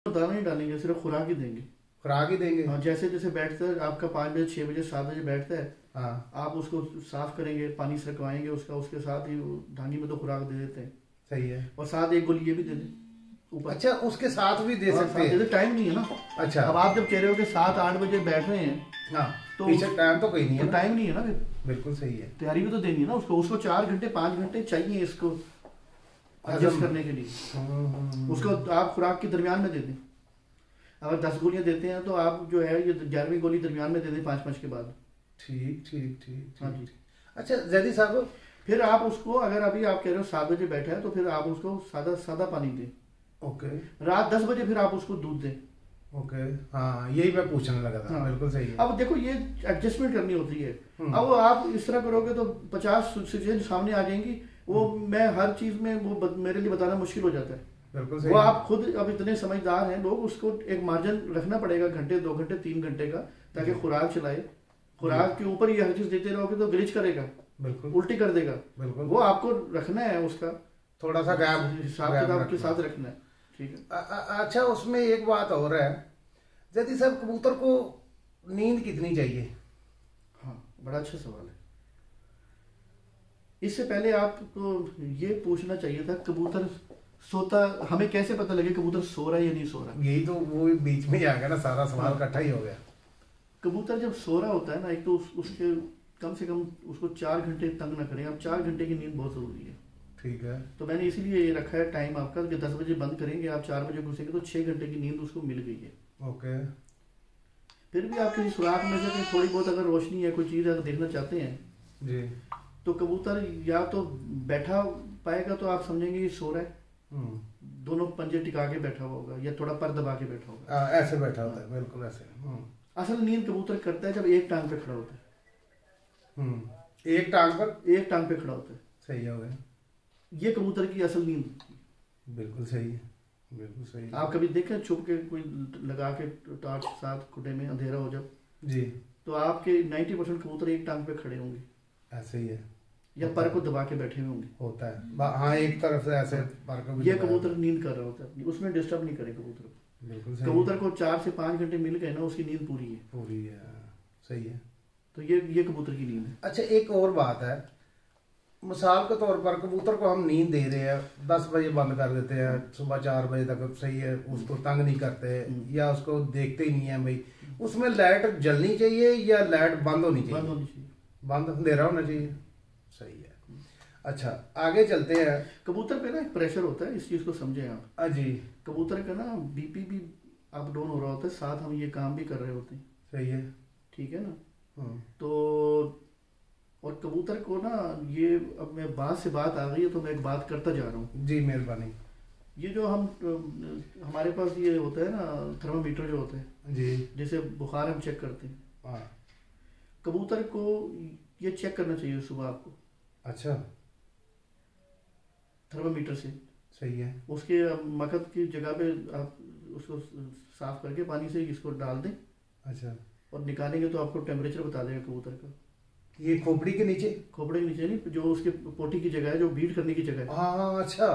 दाना नहीं डालेंगे, सिर्फ खुराक ही देंगे। खुराक ही देंगे। हाँ, जैसे जैसे बैठता है आपका 5 बजे 6 बजे 7 बजे बैठता है, हाँ आप उसको साफ करेंगे, पानी सरकवाएंगे उसका, उसके साथ ही धांगी में तो खुराक दे देते हैं। सही है। और साथ एक गोली ये भी दे दें ऊपर। अच्छा, उसके साथ भी दे सकते हैं? टाइम नहीं है ना। अच्छा, अब आप जब कह रहे हो कि 7-8 बजे बैठ रहे हैं, हाँ, तो पीछे टाइम तो कोई नहीं है तो टाइम नहीं है ना, फिर बिल्कुल सही है। तैयारी भी तो देनी है ना उसको। उसको 4 घंटे 5 घंटे चाहिए इसको एडजस्ट करने के लिए। उसको आप खुराक के दरमियान में दे दें। अगर 10 गोलियां देते हैं तो आप जो है ये 11वीं गोली दरमियान में दे दें 5-5 के बाद। ठीक ठीक ठीक। हाँ जी। अच्छा जैदी साहब, फिर आप उसको, अगर अभी आप कह रहे हो 7 बजे बैठा है, तो फिर आप उसको सादा सादा पानी दें। ओके। रात 10 बजे फिर आप उसको दूध दें। ओके, हाँ यही मैं पूछने लगा था। हाँ। बिल्कुल सही है। अब देखो ये एडजस्टमेंट करनी होती है। अब आप इस तरह करोगे तो 50 सिचुएशन सामने आ जाएंगी। वो मैं हर चीज में वो मेरे लिए बताना मुश्किल हो जाता है। बिल्कुल सही। वो आप खुद अब इतने समझदार हैं लोग, उसको एक मार्जिन रखना पड़ेगा, घंटे 2 घंटे 3 घंटे का, ताकि खुराक चलाए। खुराक के ऊपर ये हर चीज देते रहोगे तो ग्लिच करेगा, बिल्कुल उल्टी कर देगा। बिल्कुल, वो आपको रखना है, उसका थोड़ा सा गैप हिसाब किताब के साथ रखना है। ठीक है। अच्छा, उसमें एक बात और है जैदी साहब, कबूतर को नींद कितनी चाहिए? हाँ, बड़ा अच्छा सवाल है। इससे पहले आपको ये पूछना चाहिए था, कबूतर सोता, हमें कैसे पता लगे कबूतर सो रहा है या नहीं सो रहा? यही तो वो बीच में ही आ गया ना, सारा सवाल इकट्ठा ही हो गया। कबूतर जब सो रहा होता है ना, एक तो उसके कम से कम उसको 4 घंटे तंग ना करें। अब 4 घंटे की नींद बहुत जरूरी है। ठीक है। तो मैंने इसीलिए ये रखा है टाइम आपका कि 10 बजे बंद करेंगे, आप 4 बजे घुसेंगे तो 6 घंटे की नींद उसको मिल गई है। ओके। फिर भी आप किसी सुराख में से थोड़ी बहुत अगर रोशनी है, कोई चीज़ अगर देखना चाहते हैं जी, तो कबूतर या तो बैठा पाएगा तो आप समझेंगे कि सो रहा है, दोनों पंजे टिका के बैठा होगा या थोड़ा पर दबा के बैठा होगा। ऐसे बैठा होता है, बिल्कुल ऐसे। असल नींद कबूतर करता है जब एक टांग पे खड़ा होता है। एक टांग पर, एक टांग पे खड़ा होता है। सही हो गया। ये कबूतर की असल नींद। बिल्कुल सही है, बिल्कुल सही है। आप कभी देखें छुप के कोई लगा के टॉर्च साथ खुटे में अंधेरा हो जब जी, तो आपके 90% कबूतर एक टांग पे खड़े होंगे, ऐसे ही है, या पर को दबा के बैठे हुए होंगे। होता है, हाँ, एक तरफ से ऐसे पर को भी। ये कबूतर नींद कर रहा होता है, उसमें डिस्टर्ब नहीं करे कबूतर को। बिल्कुल सही। कबूतर को 4 से 5 घंटे मिल गए ना, उसकी नींद पूरी है। पूरी है, सही है। तो ये कबूतर की नींद है। अच्छा, एक और बात है, मिसाल के तौर पर कबूतर को हम नींद दे रहे हैं, 10 बजे बंद कर देते हैं, सुबह 4 बजे तक, सही है, उसको तंग नहीं करते या उसको देखते ही नहीं है भाई, उसमें लाइट जलनी चाहिए या लाइट बंद होनी चाहिए? बंद होनी चाहिए। बंद अंधेरा होना चाहिए, सही है। अच्छा, आगे चलते हैं। कबूतर पे ना एक प्रेशर होता है, इस चीज को समझे आप। जी। कबूतर का ना बीपी भी अप डाउन हो रहा होता है, साथ हम ये काम भी कर रहे होते हैं। सही है। ठीक है ना। तो और कबूतर को ना, ये अब मैं बात से बात आ गई है तो मैं एक बात करता जा रहा हूँ। जी, मेहरबानी। ये जो हम हमारे पास ये होता है ना, थर्मामीटर जो होता है जी, जैसे बुखार हम चेक करते हैं, हाँ। कबूतर को ये चेक करना चाहिए सुबह आपको। अच्छा, थर्मामीटर से। सही है। उसके मकद की जगह पे आप उसको साफ करके पानी से इसको डाल दें। अच्छा, और निकालेंगे तो आपको टेम्परेचर बता देगा कबूतर का। ये खोपड़ी के नीचे? खोपड़े के नीचे नहीं, जो उसके पोटी की जगह है, जो बीट करने की जगह है। हाँ, अच्छा।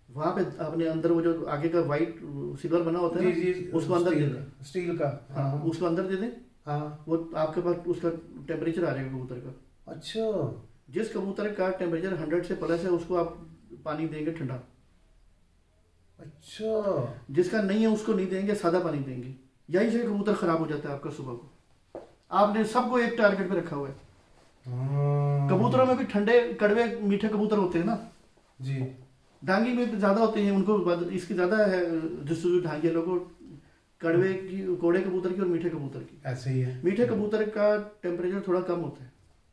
वहां पे अपने अंदर वो जो आगे का व्हाइट सिल्वर बना होता है जी, ना, उसको अंदर दे दें। स्टील का। हाँ, उसको अंदर दे दें। हाँ, वो आपके पास उसका टेम्परेचर आ जाएगा कबूतर का। अच्छा। जिस कबूतर का टेम्परेचर 100 से प्लस है उसको आप पानी देंगे ठंडा। अच्छा। जिसका नहीं है उसको नहीं देंगे, सादा पानी देंगे। यही से कबूतर खराब हो जाता है आपका सुबह को। आपने सबको एक टारगेट पे रखा हुआ है। कबूतरों में भी ठंडे कड़वे मीठे कबूतर होते हैं ना जी, डांगी में ज्यादा होते हैं, उनको इसकी ज्यादा है डिस्ट्रीब्यूट ढांगी लोगों, कड़वे की, कोड़े कबूतर की और मीठे कबूतर की। ऐसे ही है। मीठे कबूतर का टेम्परेचर थोड़ा कम होता है,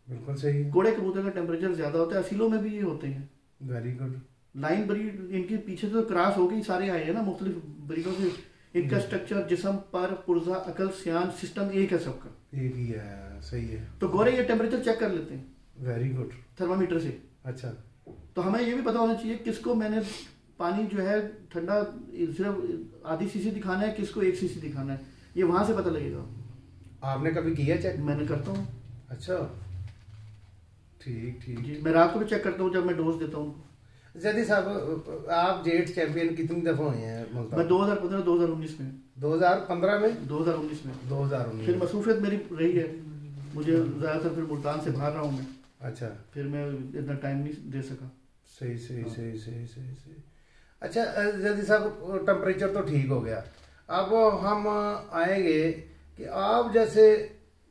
बिल्कुल सही है। कोड़े कबूतर का टेम्परेचर ज्यादा होता है। असीलों में भी ये होते हैं। Very good. लाइन ब्रीड इनके पीछे तो क्रॉस हो गई, सारे आए हैं ना मुख्तलिफ ब्रीडों से। इनका स्ट्रक्चर, जिस्म, पर, पुर्जा, अकल, सियान, सिस्टम एक है सबका, एक ही है, सही है। तो गोरे ये टेम्परेचर चेक कर लेते हैं वेरी गुड, थर्मामीटर से। अच्छा। तो हमें ये भी पता होना चाहिए किसको मैंने पानी जो है ठंडा सिर्फ आधी सीसी दिखाना है, किसको 1 सीसी दिखाना है, ये वहां से पता लगेगा। आपने कभी किया चेक? मैंने करता हूँ। अच्छा, ठीक ठीक। जी, मैं रात को भी चेक करता हूँ जब मैं डोज देता हूँ। जैदी साहब आप जेट चैंपियन कितनी दफा हुए हैं मुल्तान? मैं 2015 2019 में 2015 में 2019 में 2019 फिर मसरूफियत मेरी रही है, मुझे ज़्यादातर फिर मुल्तान से बाहर रहा हूँ मैं। अच्छा, फिर मैं इतना टाइम नहीं दे सका। सही सही सही सही सही सही। अच्छा जैदी साहब टेम्परेचर तो ठीक हो गया, अब हम आएंगे कि आप जैसे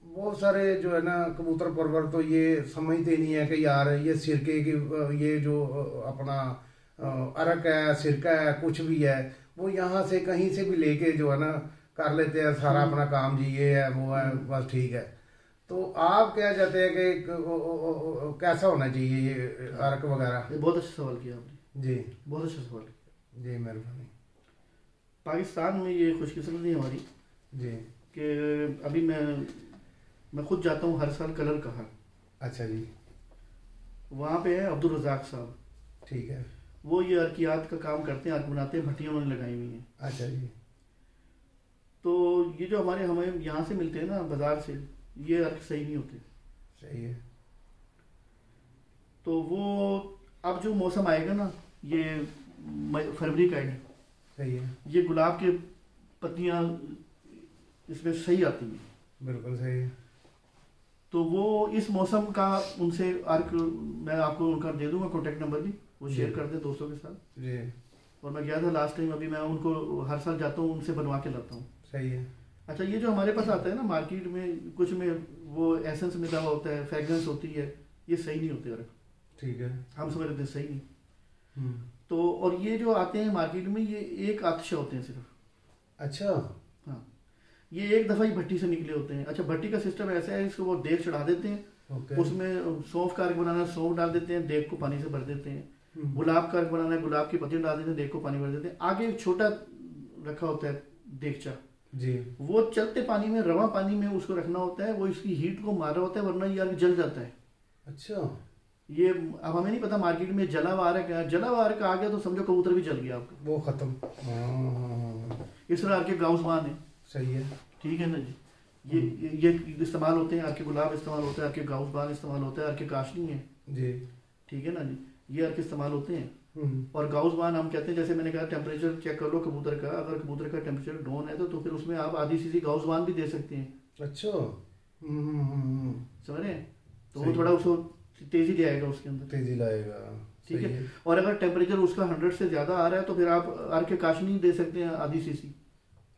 बहुत सारे जो है ना कबूतर परवर तो ये समझते नहीं है कि यार ये सिरके की ये जो अपना अरक है सिरका है कुछ भी है वो यहाँ से कहीं से भी लेके जो है ना कर लेते हैं सारा अपना काम, जी ये है वो है बस ठीक है। तो आप क्या चाहते हैं कि कैसा होना चाहिए ये अरक वगैरह? ये बहुत अच्छा सवाल किया आपने जी, बहुत अच्छा सवाल किया जी मेहरबानी। पाकिस्तान में ये खुशकिस्मती हमारी जी कि अभी मैं खुद जाता हूँ हर साल कलर कहा। अच्छा जी, वहाँ पे है अब्दुल रज़ाक साहब, ठीक है, वो ये अर्कियात का काम करते हैं, अर्क बनाते हैं, भट्टियाँ उन्होंने लगाई हुई हैं। अच्छा जी। तो ये जो हमें यहाँ से मिलते हैं ना बाजार से, ये अर्क सही नहीं होते। सही है। तो वो अब जो मौसम आएगा ना ये फरवरी का एंड, सही है, ये गुलाब के पत्तियाँ इसमें सही आती हैं, बिल्कुल सही है। तो वो इस मौसम का उनसे अर्क मैं आपको उनका दे दूंगा कॉन्टेक्ट नंबर भी, वो शेयर कर दे दोस्तों के साथ जी। और मैं गया था लास्ट टाइम, अभी मैं उनको हर साल जाता हूँ, उनसे बनवा के लाता हूँ। सही है। अच्छा, ये जो हमारे पास आता है ना मार्केट में, कुछ में वो एसेंस मिला हुआ होता है, फ्रेगरेंस होती है, ये सही नहीं होते अर्क। ठीक है, हम समझ रहे थे सही नहीं। तो और ये जो आते हैं मार्केट में ये एक आतिशा होते हैं सिर्फ। अच्छा, हाँ, ये एक दफा ही भट्टी से निकले होते हैं। अच्छा, भट्टी का सिस्टम ऐसा है, इसको वो देग चढ़ा देते हैं, उसमें सौंफ का अर्क बनाना, सौंफ डाल देते हैं, देग को पानी से भर देते हैं। गुलाब का अर्क बनाना है, गुलाब की पत्तियां डाल देते हैं, देग को पानी भर देते हैं। आगे एक छोटा रखा होता है देगचा जी, वो चलते पानी में, रवा पानी में उसको रखना होता है, वो इसकी हीट को मार रहा होता है, वरना ये अर्क जल जाता है। अच्छा, ये अब हमें नहीं पता मार्केट में जला हुआ अर्क है, जला हुआ अर्क आ गया तो समझो कबूतर भी जल गया आपका, वो खत्म। इस तरह अर्क गाउसमान है। सही है, ठीक है ना जी। ये इस्तेमाल होते हैं, अर्क गुलाब इस्तेमाल होता है, अर्क गाउसबान इस्तेमाल होता है, अर्क काशनी है जी, ठीक है ना जी, ये अर्क इस्तेमाल होते हैं। और गाउसबान हम कहते हैं, जैसे मैंने कहा टेम्परेचर चेक कर लो कबूतर का, अगर कबूतर का टेम्परेचर डाउन है तो फिर उसमें आप आधी सीसी गाउसबान भी दे सकते हैं। अच्छा, समझ रहे हैं? तो वो थोड़ा उसको तेजी ले आएगा, उसके अंदर तेजी लाएगा। ठीक है। और अगर टेम्परेचर उसका 100 से ज्यादा आ रहा है तो फिर आप अर्क काशनी दे सकते हैं आधी सीसी,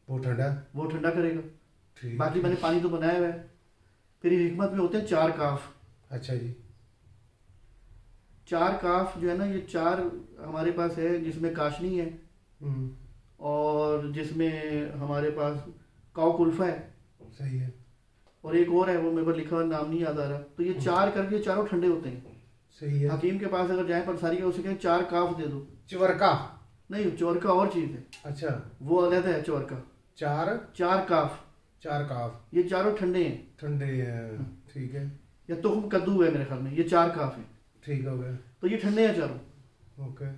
वो ठंडा करेगा। बाकी मैंने पानी तो बनाया हुआ है। फिर हिकमत में होते हैं 4 काफ। अच्छा जी, 4 काफ जो है ना, ये 4 हमारे पास है, जिसमें काशनी है और जिसमें हमारे पास काउ कुल्फा है। सही है। और एक और है, वो मेरे पर लिखा हुआ नाम नहीं याद आ रहा। तो ये 4 करके चारों ठंडे होते हैं। सही है। हकीम के पास अगर जाए पंसारी का, उसे कहें 4 काफ दे दो। चवरका नहीं, चवरका और चीज है। अच्छा, वो अलग है चवरका। 4 काफ, 4 काफ, ये चारों ठंडे हैं। ठंडे हैं, ठीक है। या तुम कद्दू है मेरे ख्याल में, ये 4 काफ है। ठीक हो गया। तो ये ठंडे हैं चारों। ओके,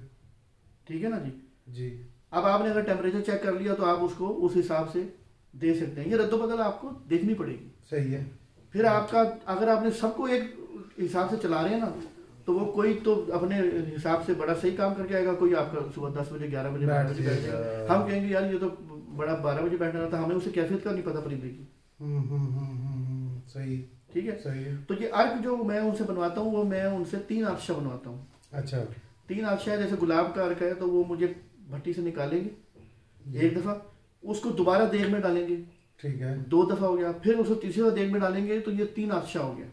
ठीक है ना जी। जी। अब आपने अगर टेम्परेचर चेक कर लिया तो आप उसको उस हिसाब से दे सकते हैं। ये रद्दोबदल आपको देखनी पड़ेगी। सही है। फिर आपका, अगर आपने सबको एक हिसाब से चला रहे हैं ना, तो वो कोई तो अपने हिसाब से बड़ा सही काम करके आएगा, कोई आपका सुबह 10 बजे 11 बजे 12 बजे बैठ जाएगा। हम कहेंगे यार ये तो बड़ा 12 बजे बैठना था, हमें उसे कैफियत का नहीं पता परिंदे की। सही, ठीक है। सही है। तो ये अर्क जो मैं उनसे बनवाता हूँ, वो मैं उनसे 3 आतिशा बनवाता हूँ। अच्छा, 3 आतिशा है। जैसे गुलाब का अर्क है तो वो मुझे भट्टी से निकालेंगे एक दफा, उसको दोबारा देग में डालेंगे, ठीक है, 2 दफा हो गया, फिर उसको तीसरी बार देग में डालेंगे, तो ये 3 आतिशा हो गया।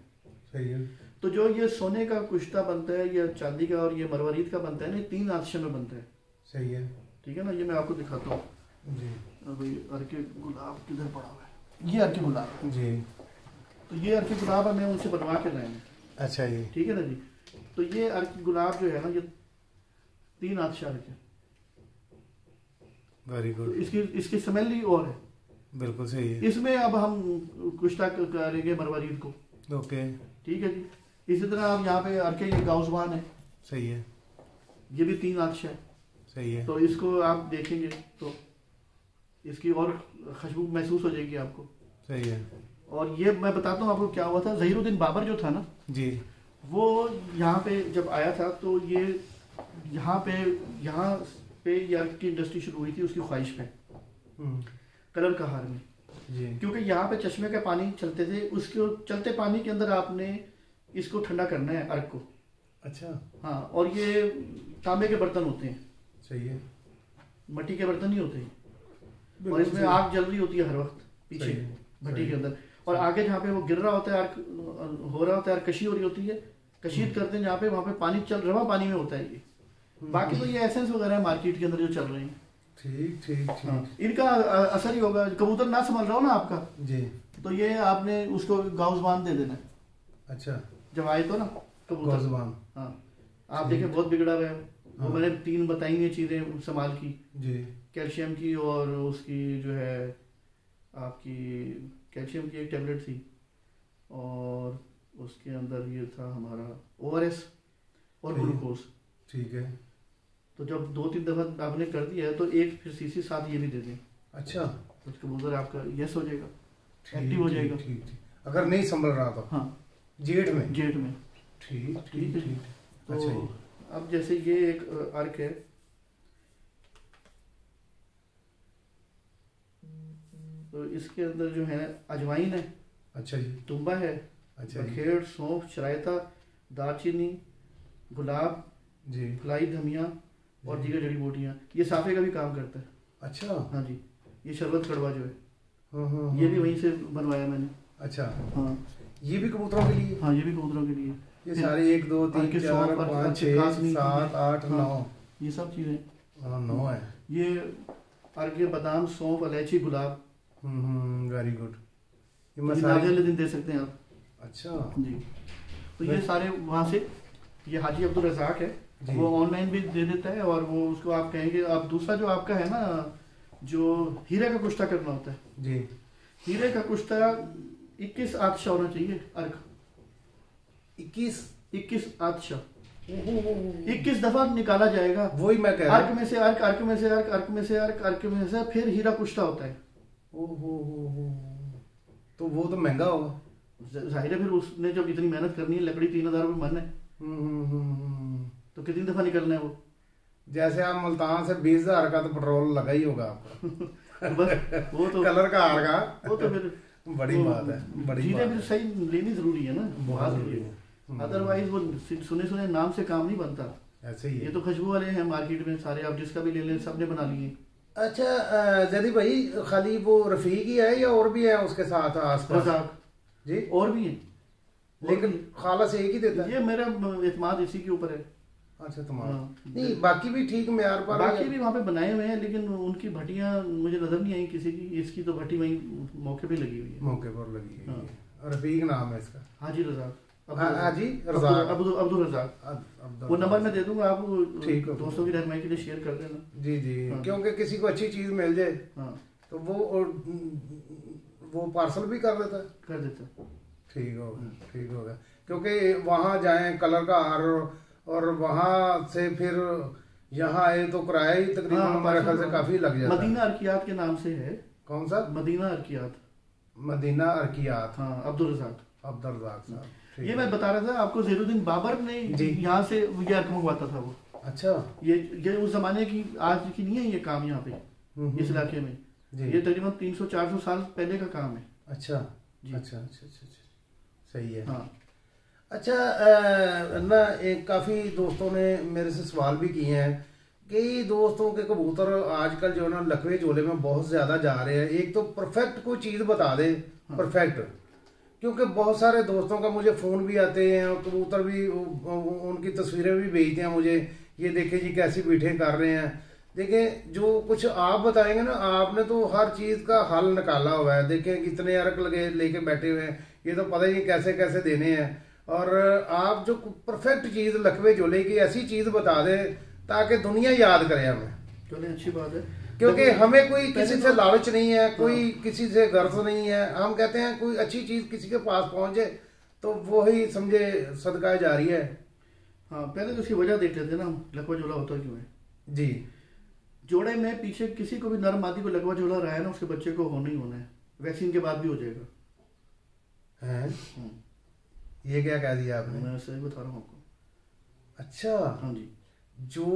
सही है। तो जो ये सोने का कुश्ता बनता है, या चांदी का और ये मरवरीद का बनता है ना, 3 आतिशा में बनता है। सही है। ठीक है ना। ये मैं आपको दिखाता हूँ जी। अभी अर्क गुलाब किधर पड़ा हुआ है, ये अर्क गुलाब जी। तो ये अर्क गुलाब है, मैं उनसे बनवा के लाएंगे। अच्छा जी। ठीक है ना जी। तो ये अर्क गुलाब जो है ना, ये 3 आतिशा अर्क है। Very good. इसकी स्मेल ही और है। बिल्कुल सही है। इसमें अब हम कुश्ता करेंगे मरवरीद को। ओके, ठीक है जी। इसी तरह आप यहाँ पे अर्के, ये गाउसबान है। सही है। ये भी 3 आतिशा है। सही है। तो इसको आप देखेंगे तो इसकी और खुशबू महसूस हो जाएगी आपको। सही है। और ये मैं बताता हूँ आपको क्या हुआ था। ज़हीरुद्दीन बाबर जो था ना जी, वो यहाँ पे जब आया था तो ये यहाँ पे यार की इंडस्ट्री शुरू हुई थी उसकी ख्वाहिश पे, कलर कहार में जी। क्योंकि यहाँ पे चश्मे का पानी चलते थे, उसके चलते पानी के अंदर आपने इसको ठंडा करना है अर्क को। अच्छा। हाँ, और ये तांबे के बर्तन होते हैं, सही है, मट्टी के बर्तन नहीं होते, और इसमें आग जल रही होती है हर वक्त पीछे भट्टी के अंदर, और आगे जहाँ पे वो गिर रहा होता है अर्क हो रहा होता है, कशी हो रही होती है, कशीद करते हैं जहाँ पे, वहाँ पे पानी चल रवा पानी में होता है ये। बाकी तो ये एसेंस वगैरह है मार्केट के अंदर जो चल रहे हैं। ठीक ठीक ठीक। इनका असर ही होगा। कबूतर ना संभाल रहा हो ना आपका जी, तो ये आपने उसको गाउसबान दे देना। अच्छा, जब आए तो ना कबूतर, गाउसबान, हाँ आप देखें बहुत बिगड़ा हुआ है वो। हाँ। मैंने 3 बताई हैं चीज़ें संभाल की जी। कैल्शियम की, और उसकी जो है आपकी कैल्शियम की एक टेबलेट थी, और उसके अंदर ये था हमारा ORS और ग्लूकोज। ठीक है। तो जब 2-3 दफ़ा आपने कर दिया है तो एक फिर सीसी साथ ये भी दे दें। अच्छा, तो कबूतर आपका यस हो जाएगा, एक्टिव हो जाएगा। ठीक ठीक। अगर नहीं संभल रहा तो हाँ, जेठ में। ठीक ठीक है। ठीक। तो अच्छा जी। अब जैसे ये एक अर्क है, तो इसके अंदर जो है अजवाइन है, अच्छा जी। तुम्बा है, अच्छा जी। बखेड़, सौंफ, शरायता, दालचीनी, गुलाब, जी। फलाई धनिया और दीगर जड़ी बूटियाँ। ये साफे का भी काम करता है। अच्छा। हाँ जी, ये शरबत कड़वा जो है हाँ, ये भी वहीं से बनवाया मैंने। अच्छा, हाँ, ये भी कबूतरों के लिए? हाँ ये भी कबूतरों के लिए। ये सारे 1 2 3 4 5 6 7 8 9, ये सब चीज़ें। हाँ 9 है। ये अर्घ्य, बादाम, सौंफ, इलायची, गुलाब। Very good. ये आगे मसाले। वाले दिन दे सकते हैं आप। अच्छा जी, तो ये सारे वहाँ से, ये हाजी अब्दुल रज़ाक है, जी। वो ऑनलाइन भी दे देता है, और वो उसको आप कहेंगे। आप दूसरा जो आपका है ना, जो हीरे का कुश्ता करना होता है जी, हीरे का कुश्ता 21 आतशा होना चाहिए अर्क। 21 आतशा 21 दफा निकाला जाएगा। वही मैं कह रहा अर्क में से अर्क, अर्क में से अर्क, अर्क में से अर्क, अर्क में से फिर हीरा कुश्ता होता है। ओहो, तो वो तो महंगा होगा। जाहिर है, फिर उसने जब इतनी मेहनत करनी है, लकड़ी 3000 रुपये मन है, तो कितनी दफा निकलना है वो। जैसे आप मुल्तान से 20,000 का तो पेट्रोल लगा ही होगा आपका। बस वो तो कलर का हार का, वो तो फिर बड़ी बात है, बड़ी चीजें बात भी है। सही लेनी जरूरी है ना, बहुत बात जरूरी ये है। है। अदरवाइज वो सुने नाम से काम नहीं बनता। ऐसे ही ये है। तो खुशबू वाले हैं मार्केट में सारे, आप जिसका भी ले लें, सबने बना लिए। अच्छा जदी भाई, खाली वो रफीक ही है या और भी है उसके साथ आसपास? रज़ाक जी, और भी है, लेकिन खालस एक ही देता है। ये मेरा एतमाद इसी के ऊपर है। अच्छा, तुम्हारा हाँ। नहीं, बाकी भी ठीक म्यार पर बाकी भी वहाँ पे बनाए हुए हैं, लेकिन उनकी भट्टियाँ मुझे नजर नहीं आई किसी की। इसकी तो भट्टी वहीं मौके पे लगी हुई है, मौके पर लगी हुई हाँ। है। रफीक नाम है इसका। हाजी रज़ाक, हाजी रज़ाक, अब्दुल रज़ाक। वो नंबर मैं दे दूंगा, आप ठीक है, दोस्तों की रहनुमाई के लिए शेयर कर देना। जी जी, हाँ। क्योंकि किसी को अच्छी चीज मिल जाए हाँ, तो वो पार्सल भी कर देता है। कर देता। ठीक होगा, ठीक होगा। क्योंकि वहाँ जाएं कलर का हार, और वहाँ से फिर यहाँ आए तो किराया ही तकरीबन हमारे ख्याल से काफी लग जाता है। मदीना अर्कियात के नाम से है। कौन सा? मदीना अर्कियात। मदीना अर्कियात। हाँ, अब्दुल रज़ाक। अब्दुल रज़ाक साहब, ठीक ये है। मैं बता रहा था आपको, ज़हीरुद्दीन बाबर ने यहाँ से ये अर्क मंगवाता था वो। अच्छा, ये उस जमाने की, आज की नहीं है ये काम यहाँ पे इस इलाके में। जी। ये तकरीबन 300-400 साल पहले का काम है। अच्छा जी। अच्छा अच्छा अच्छा, सही है। हाँ, अच्छा ना, एक काफ़ी दोस्तों ने मेरे से सवाल भी किए हैं। कई दोस्तों के कबूतर आजकल जो है ना लकवे झोले में बहुत ज़्यादा जा रहे हैं। एक तो परफेक्ट कोई चीज़ बता दे, परफेक्ट। क्योंकि बहुत सारे दोस्तों का मुझे फ़ोन भी आते हैं, और कबूतर भी उनकी तस्वीरें भी भेजते हैं मुझे, ये देखे जी कैसी बीठें कर रहे हैं। देखें, जो कुछ आप बताएंगे ना, आपने तो हर चीज़ का हल निकाला हुआ है। देखें कितने अर्क लगे लेके बैठे हुए हैं, ये तो पता ही नहीं कैसे कैसे देने हैं। और आप जो परफेक्ट चीज़ लकवे झोले की ऐसी चीज़ बता दें ताकि दुनिया याद करे हमें। चलिए अच्छी बात है, क्योंकि हमें कोई किसी से लालच नहीं है, कोई किसी से गर्ज नहीं है। हम कहते हैं कोई अच्छी चीज़ किसी के पास पहुंचे तो वो ही समझे सदका जारी है। हाँ, पहले तो उसकी वजह देख लेते हैं ना, लकवा झोला होता क्यों है। जी, जोड़े में पीछे किसी को भी नर मादी को लकवा झोला रहा है ना, उसके बच्चे को होना ही होना है, वैक्सीन के बाद भी हो जाएगा। ये क्या कह दिया आपने? मैं सही बता रहा हूँ आपको। अच्छा, हाँ जी, जो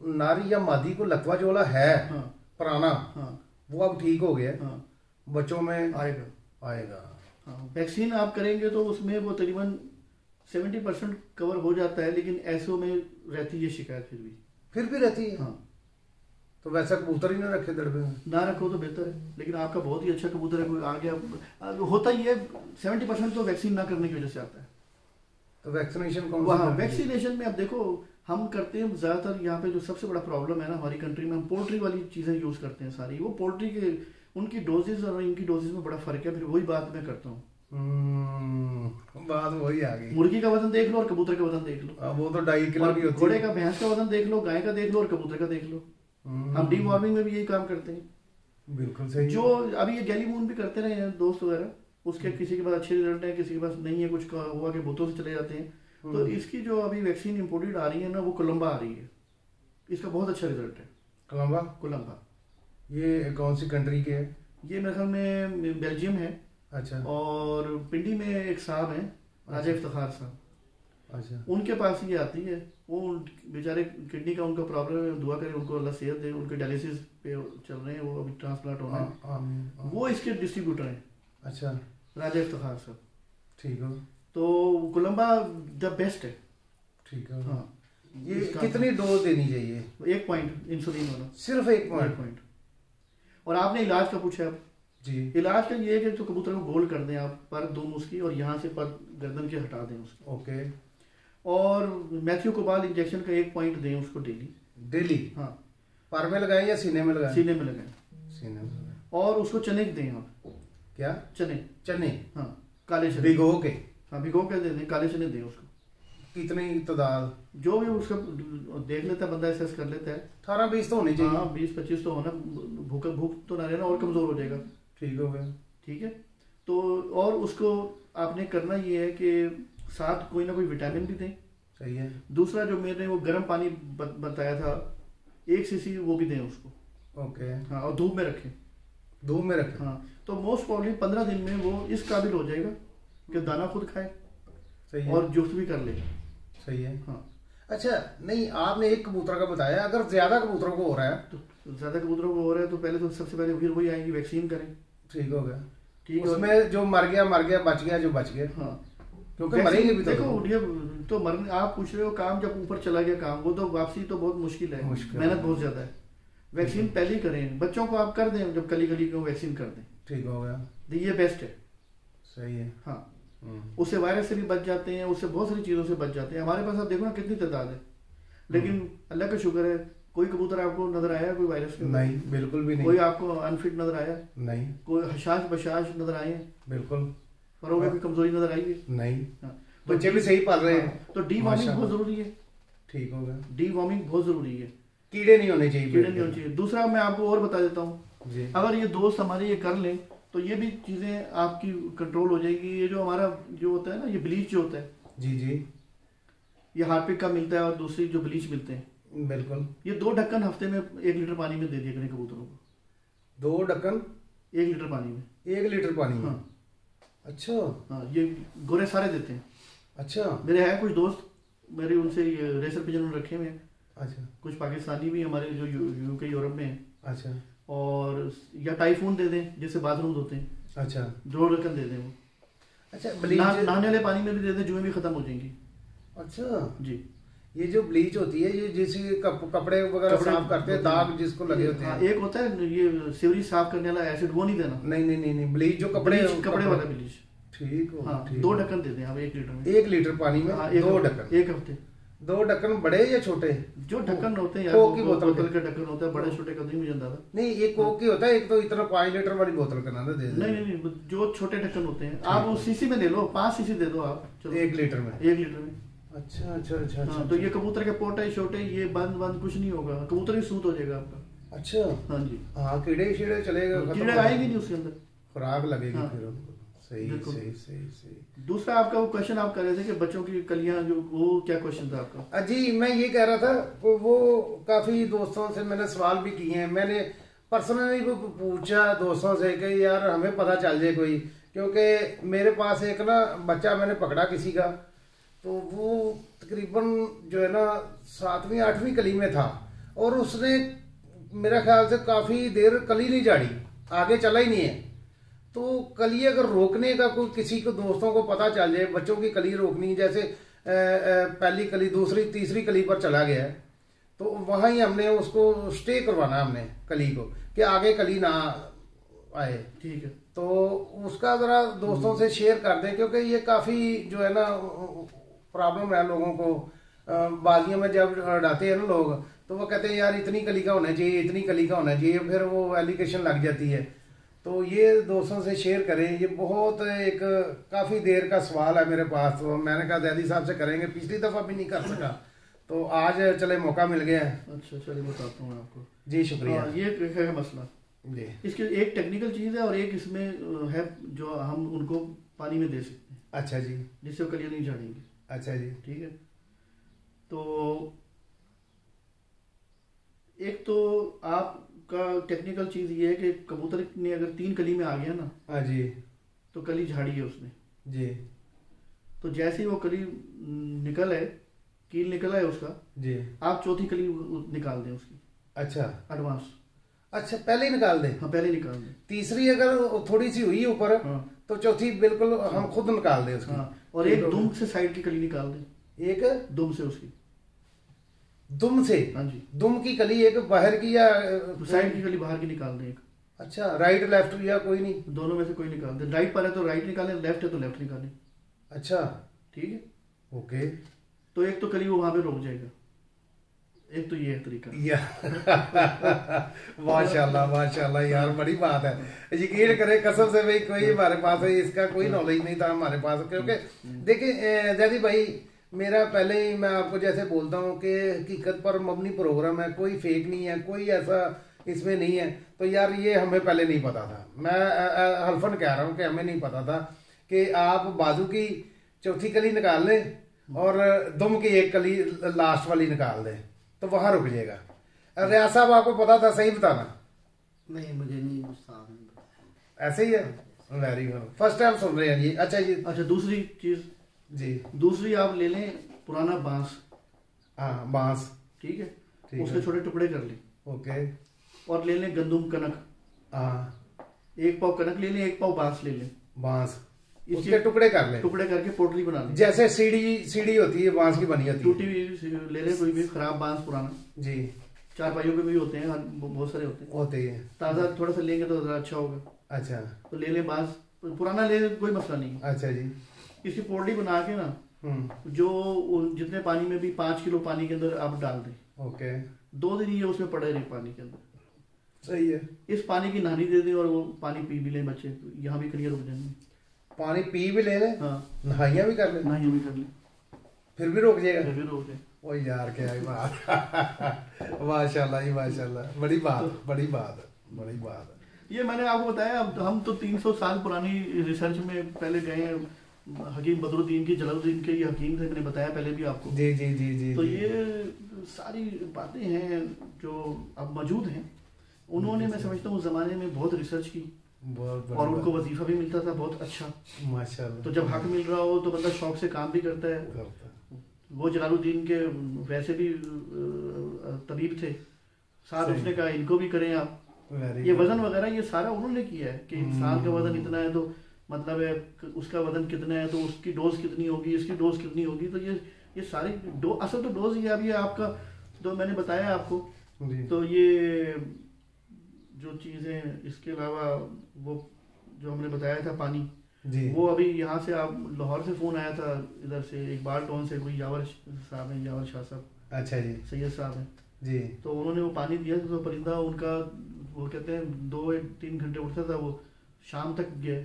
नारी या मादी को लकवा जोड़ा है हाँ, पुराना, हाँ, वो अब ठीक हो गया, हाँ, बच्चों में आएगा। हाँ। वैक्सीन आप करेंगे तो उसमें वो तकरीबन 70% कवर हो जाता है, लेकिन ऐसों में रहती है शिकायत फिर भी रहती है। हाँ, तो वैसा कबूतर ही ना रखे दड़बे में। ना रखो तो बेहतर है, लेकिन आपका बहुत ही अच्छा कबूतर है, कोई आ गया होता ही है। 70% तो वैक्सीन ना करने की वजह से आता है। तो वैक्सीनेशन कौन वहाँ सा? वैक्सीनेशन में अब देखो हम करते हैं ज़्यादातर, यहाँ पे जो सबसे बड़ा प्रॉब्लम है ना हमारी कंट्री में, हम पोल्ट्री वाली चीज़ें यूज़ करते हैं सारी। वो पोल्ट्री के उनकी डोजेज और इनकी डोजेज में बड़ा फर्क है। फिर वही बात मैं करता हूँ, बात वही आ गई। मुर्गी का वजन देख लो और कबूतर का वजन देख लो। वो तो 2.5 किलो की होती है। घोड़े का, भैंस का वजन देख लो, गाय का देख लो और कबूतर का देख लो। हम डीवॉर्मिंग में भी यही काम करते हैं। बिल्कुल सही। जो अभी ये गैली मून भी करते रहे हैं दोस्त वगैरह, उसके किसी के पास अच्छे रिजल्ट है, किसी के पास नहीं है, कुछ हुआ के भूतों से चले जाते हैं। तो इसकी जो अभी वैक्सीन इंपोर्टेड आ रही है ना, वो कोलंबा आ रही है, इसका बहुत अच्छा रिजल्ट है। कोलंबा ये कौन सी कंट्री के है? ये मेरे ख्याल में बेल्जियम है। अच्छा। और पिंडी में एक साहब हैं, राजा इफ्तिखार साहब, अच्छा, उनके पास ये आती है। वो बेचारे किडनी का उनका प्रॉब्लम है, दुआ करें उनको अल्लाह सेहत दे। उनके डायलिसिस पे चल रहे हैं, वो अभी ट्रांसप्लांट होना है। वो इसके डिस्ट्रीब्यूटर हैं। अच्छा, राजा इफ्तिखार साहब। ठीक है। तो कोलंबा द बेस्ट है। ठीक है। हाँ, ये कितनी डोज देनी चाहिए? 1 पॉइंट इंसुलिन वाला, सिर्फ 1 पॉइंट। और आपने इलाज का पूछा अब जी। इलाज का ये है कि तो कबूतर को गोल कर दें आप, पर दोनों उसकी, और यहाँ से पर गर्दन के हटा दें उसकी। ओके। और मैथ्यू कोबाल इंजेक्शन का 1 पॉइंट दें उसको डेली। हाँ, पर में लगाएं या सीने में लगाएं? सीने में लगाएं। सीने में लगाएं। और उसको चने दें आप। क्या? चने। हाँ, काले चने भिगो के। हाँ, भिगो के दे दें, काले चने दें उसको। कितनी तादाद? जो भी उसका देख लेता है बंदा, एसेस कर लेता है। 18-20 तो होनी चाहिए। हाँ, 20-25 तो होना, भूख तो ना रहना और कमजोर हो जाएगा। ठीक हो गया। ठीक है। तो और उसको आपने करना ये है कि साथ कोई ना कोई विटामिन भी दें। सही है। दूसरा जो मैंने वो गर्म पानी बताया था, 1 सीसी वो भी दें उसको। ओके। हाँ, और धूप में रखें। धूप में रखें। हाँ, तो मोस्ट प्रॉब्ली 15 दिन में वो इस काबिल हो जाएगा कि दाना खुद खाए। सही है। और जुफ्त भी कर ले। सही है। हाँ। अच्छा, नहीं आपने एक कबूतर का बताया, अगर ज्यादा कबूतरों को हो रहा है तो ज्यादा कबूतरों को हो रहा है तो पहले तो सबसे पहले फिर वही आएंगी, वैक्सीन करें। ठीक हो गया। ठीक है। उसमें जो मर गया बच गया, जो बच गया। हाँ, क्योंकि मरेंगे भी। देखो ये तो मरने, आप पूछ रहे हो काम जब ऊपर चला गया काम, वो तो वापसी तो बहुत मुश्किल है, मेहनत बहुत ज्यादा है। वैक्सीन पहले ही करें, बच्चों को आप कर दें, जब कली को वैक्सीन कर दें। ठीक हो गया। ये बेस्ट है। सही है। हाँ, उससे वायरस से भी बच जाते हैं, उससे बहुत सारी चीजों से बच जाते हैं। हमारे पास आप देखो ना कितनी तादाद है, लेकिन अल्लाह का शुक्र है कोई कबूतर आपको नजर आया कोई वायरस के? नहीं, बिल्कुल भी नहीं। कोई आपको अनफिट नजर आया? नहीं। कोई हशाश बशाश नजर आए? बिल्कुल। फरों में भी कमजोरी नजर आई है? नहीं। हाँ, बच्चे भी सही पाल रहे हैं। तो डी वार्मिंग बहुत जरूरी है। ठीक हो गया। डी वार्मिंग बहुत जरूरी है। कीड़े नहीं होने चाहिए। कीड़े नहीं होने चाहिए। दूसरा मैं आपको और बता देता हूँ, अगर ये दोस्त हमारे ये कर लें तो ये भी चीजें आपकी कंट्रोल हो जाएगी। ये जो हमारा जो होता है ना, ये ब्लीच जो होता है, जी, ये हार्पिक का मिलता है और दूसरी जो ब्लीच मिलते हैं, बिल्कुल, ये 2 ढक्कन हफ्ते में 1 लीटर पानी में दे दिया करें कबूतरों को। 2 ढक्कन 1 लीटर पानी में? 1 लीटर पानी में? हाँ। अच्छा। हाँ, ये गोरे सारे देते हैं। अच्छा। मेरे हैं कुछ दोस्त, मेरे उनसे रेसर पिजन रखे हुए हैं। अच्छा। कुछ पाकिस्तानी भी हमारे जो यूके यूरोप में है। अच्छा। और या टाइफून दे दें जिससे बाथरूम धोते हैं। अच्छा। 2 ढक्कन दे दें वो। अच्छा, नहाने वाले पानी में भी दे दें, जुएं भी खत्म हो जाएंगी। अच्छा जी। ये जो ब्लीच होती है, ये जैसे कपड़े वगैरह साफ करते हैं, दाग जिसको लगे होते हैं। एक होता है ये सिवरी साफ करने वाला एसिड, वो नहीं देना। नहीं, ब्लीच जो कपड़े वाला ब्लीच। ठीक हो। हाँ, 2 ढक्कन दे दें आप 1 लीटर में। 1 लीटर पानी में 2 ढक्कन? 1 हफ्ते। 2 ढक्कन बड़े या छोटे? जो ढक्कन होते हैं यार, कोक की बोतल का ढक्कन होता है, बड़े छोटे का नहीं मुझे अंदाजा नहीं। एक कोक की होता है, एक तो इतना 5 लीटर वाली बोतल का नाम दे। नहीं, जो छोटे ढक्कन होते हैं आप वो सीसी में ले लो, 5 सीसी दे दो आप। चलो 1 लीटर में? 1 लीटर में। अच्छा। हाँ, तो ये कबूतर के पोटे छोटे ये बंद कुछ नहीं होगा, कबूतर ही सूत हो जाएगा आपका। अच्छा। हाँ जी। हाँ, कीड़े चलेगा, कीड़े आएंगे नहीं उसके अंदर, खुराक लगेगी। हाँ। फिर सही। दूसरा आपका वो क्वेश्चन आप कर रहे थे कि बच्चों की कलियां जो, वो क्या क्वेश्चन था आपका? जी, मैं ये कह रहा था, वो काफी दोस्तों से मैंने सवाल भी किए हैं, मैंने पर्सनली पूछा दोस्तों से कि यार हमें पता चल जाए कोई, क्योंकि मेरे पास एक ना बच्चा मैंने पकड़ा किसी का, तो वो तकरीबन जो है ना 7वीं 8वीं कली में था, और उसने मेरा ख्याल से काफी देर कली नहीं झाड़ी, आगे चला ही नहीं है। तो कली अगर रोकने का कोई किसी को दोस्तों को पता चल जाए, बच्चों की कली रोकनी, जैसे पहली कली दूसरी तीसरी कली पर चला गया है, तो वहां ही हमने उसको स्टे करवाना, हमने कली को कि आगे कली ना आए। ठीक है, तो उसका जरा दोस्तों से शेयर कर दें, क्योंकि ये काफी जो है ना प्रॉब्लम है लोगों को। बाजियों में जब उड़ाते हैं ना लोग, तो वो कहते हैं यार इतनी कली का होना चाहिए, इतनी कली का होना चाहिए, फिर वो एलिगेशन लग जाती है। तो ये दोस्तों से शेयर करें, ये बहुत एक काफी देर का सवाल है मेरे पास। तो मैंने कहा दैदी साहब से करेंगे, पिछली दफा भी नहीं कर सका, तो आज चले मौका मिल गया है। अच्छा चलिए बताता हूँ आपको। जी शुक्रिया। ये है मसला जी। इसकी एक टेक्निकल चीज है और एक इसमें है जो हम उनको पानी में दे सकते हैं। अच्छा जी। जिससे वो कलियां नहीं झाड़ेंगे। अच्छा जी। ठीक है, तो एक तो आपका टेक्निकल चीज ये है कि कबूतर ने अगर 3 कली में आ गया ना, हाँ जी, तो कली झाड़ी है उसने जी। तो जैसे ही वो कली निकल है, कील निकला है उसका जी, आप चौथी कली निकाल दें उसकी। अच्छा एडवांस। अच्छा, पहले ही निकाल दें? हाँ पहले निकाल दें। तीसरी अगर थोड़ी सी हुई ऊपर, हाँ, तो चौथी बिल्कुल हम खुद निकाल दें उसकी। हाँ, और एक दुम से साइड की कली निकाल दें। एक दुम से उसकी, दुम से? हाँ जी। दुम की कली एक बाहर की या साइड की कली बाहर की निकाल दें एक। अच्छा, राइट लेफ्ट या कोई नहीं? दोनों में से कोई निकाल दें। राइट पर है तो राइट निकालें, लेफ्ट है तो लेफ्ट निकालें। अच्छा ठीक है, ओके। तो एक तो कली वो वहां पे रुक जाएगा, एक तो ये है तरीका। माशाल्लाह माशाल्लाह यार, बड़ी बात है। यकीन करें कसम से भाई, कोई हमारे पास है इसका कोई नॉलेज नहीं था हमारे पास। क्योंकि देखिए जैदी भाई, मेरा पहले ही मैं आपको जैसे बोलता हूँ कि हकीकत पर मबनी प्रोग्राम है, कोई फेक नहीं है, कोई ऐसा इसमें नहीं है। तो यार ये हमें पहले नहीं पता था, मैं हल्फन कह रहा हूँ कि हमें नहीं पता था कि आप बाजू की चौथी कली निकाल लें और दुम की एक कली लास्ट वाली निकाल दें, तो वहां रुक जाएगा। रियाज साहब आपको पता था? सही बताना। नहीं, मुझे नहीं बताया। ऐसे ही है? वेरी गुड, फर्स्ट टाइम सुन रहे हैं जी। अच्छा जी। अच्छा दूसरी चीज जी, दूसरी आप ले लें पुराना बांस। हाँ बांस। ठीक है, ठीक उसके है। छोटे टुकड़े कर लें। ओके। और ले लें गंदुम कनक, हाँ 1 पाव कनक ले लें, 1 पाव बांस ले लें। बांस, इसके उसके टुकड़े कर लें, टुकड़े करके पोटली बना लें। जैसे सीढ़ी होती है बांस की बनी होती है। टूटी हुई ले लें, कोई भी खराब बांस पुराना। जी, 4 पाइयों के भी होते हैं, बहुत सारे होते हैं। होती है। ताज़ा थोड़ा सा लेंगे तो ज़रा अच्छा होगा। अच्छा, तो ले लें बांस, पुराना ले लें, कोई मसला नहीं। अच्छा जी। इसकी पोटली बना के ना, जो जितने पानी में भी 5 किलो पानी के अंदर आप डाल दें। ओके। 2 दिन ये उसमें पड़े रहे पानी के अंदर। सही है। इस पानी की नहानी दे दें और वो पानी पी भी लें बच्चे, यहाँ भी क्लियर हो जाएंगे। पानी पी भी ले लें, हाँ, नहाइया भी कर लें, नहाइयाँ भी कर लें, फिर भी रोक जाएगा। फिर हो जाए। ओ यार क्या ही बात। माशाल्लाह ही माशाल्लाह, बड़ी बात बड़ी बात बड़ी बात। ये मैंने आपको बताया, अब हम तो 300 साल पुरानी रिसर्च में पहले गए हैं। हकीम बदरुद्दीन की, जलालुद्दीन के, ये हकीम से मैंने बताया पहले भी आपको। जी जी जी जी। तो जी। ये सारी बातें हैं जो अब मौजूद हैं। उन्होंने, मैं समझता हूँ उस जमाने में बहुत रिसर्च की, बहुत और उनको वजीफा भी मिलता था बहुत अच्छा। माशाल्लाह। तो जब हक मिल रहा हो तो बंदा शौक से काम भी करता है। वो जलालुद्दीन के वैसे भी तबीब थे, साथ उसने कहा इनको भी करें आप। ये वजन वगैरह ये सारा उन्होंने किया है कि इंसान का वजन इतना है तो मतलब है उसका वजन कितना है तो उसकी डोज कितनी होगी, इसकी डोज कितनी होगी। तो ये सारी असल तो डोज ये अभी आपका जो मैंने बताया आपको। तो ये जो चीज़ें, इसके अलावा वो जो हमने बताया था पानी जी। वो अभी यहाँ से आप लाहौर से फ़ोन आया था, इधर से इकबाल टाउन से कोई यावर साहब हैं, यावर शाह साहब। अच्छा जी। सैयद साहब हैं जी। तो उन्होंने वो पानी दिया तो परिंदा उनका, वो कहते हैं 2-3 घंटे उठता था, वो शाम तक गया।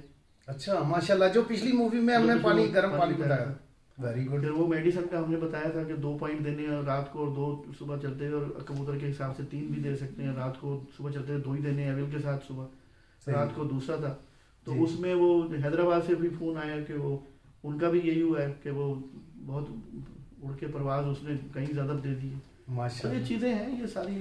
अच्छा माशाल्लाह, जो पिछली मूवी में हमने पानी गर्म पानी बताया। Very good. फिर वो मेडिसिन का हमने बताया था कि 2 पॉइंट देने हैं रात को और 2 सुबह चलते हैं, और कबूतर के हिसाब से 3 भी दे सकते हैं। रात को सुबह चलते हैं 2 ही देने हैं एविल के साथ, सुबह रात को दूसरा था। तो उसमें वो हैदराबाद से भी फोन आया कि वो उनका भी यही हुआ है कि वो बहुत उड़ के परवाज उसने कहीं ज्यादा दे दी है। तो ये चीजें हैं, ये सारी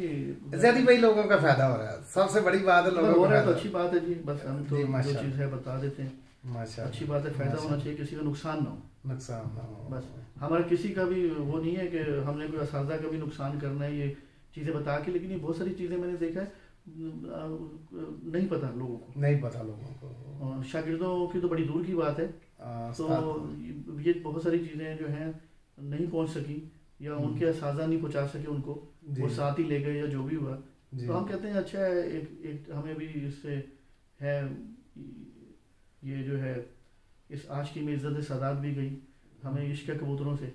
ज़्यादा भाई लोगों का फायदा हो रहा है, सबसे बड़ी बात है लोगों हो को रहा है तो अच्छी बात है जी। बस हम तो जो चीज है बता देते हैं। माशाल्लाह, अच्छी बात है, फायदा होना चाहिए, किसी का नुकसान ना हो, नुकसान ना हो। बस हमारा किसी का भी वो नहीं है कि हमने कोई असाजा का भी नुकसान करना है ये चीज़ें बता के, लेकिन ये बहुत सारी चीज़ें मैंने देखा है नहीं पता लोगों को, नहीं पता लोगों को, और शागिर्दों की तो बड़ी दूर की बात है। तो ये बहुत सारी चीज़ें जो हैं नहीं पहुंच सकी या उनके असाजा नहीं पहुंचा सके उनको, वो साथ ही ले गए या जो भी हुआ, तो हम कहते हैं अच्छा है, एक हमें भी इससे है, ये जो है इस आज की में इज्जत सादात भी गई हमें इश्क कबूतरों से,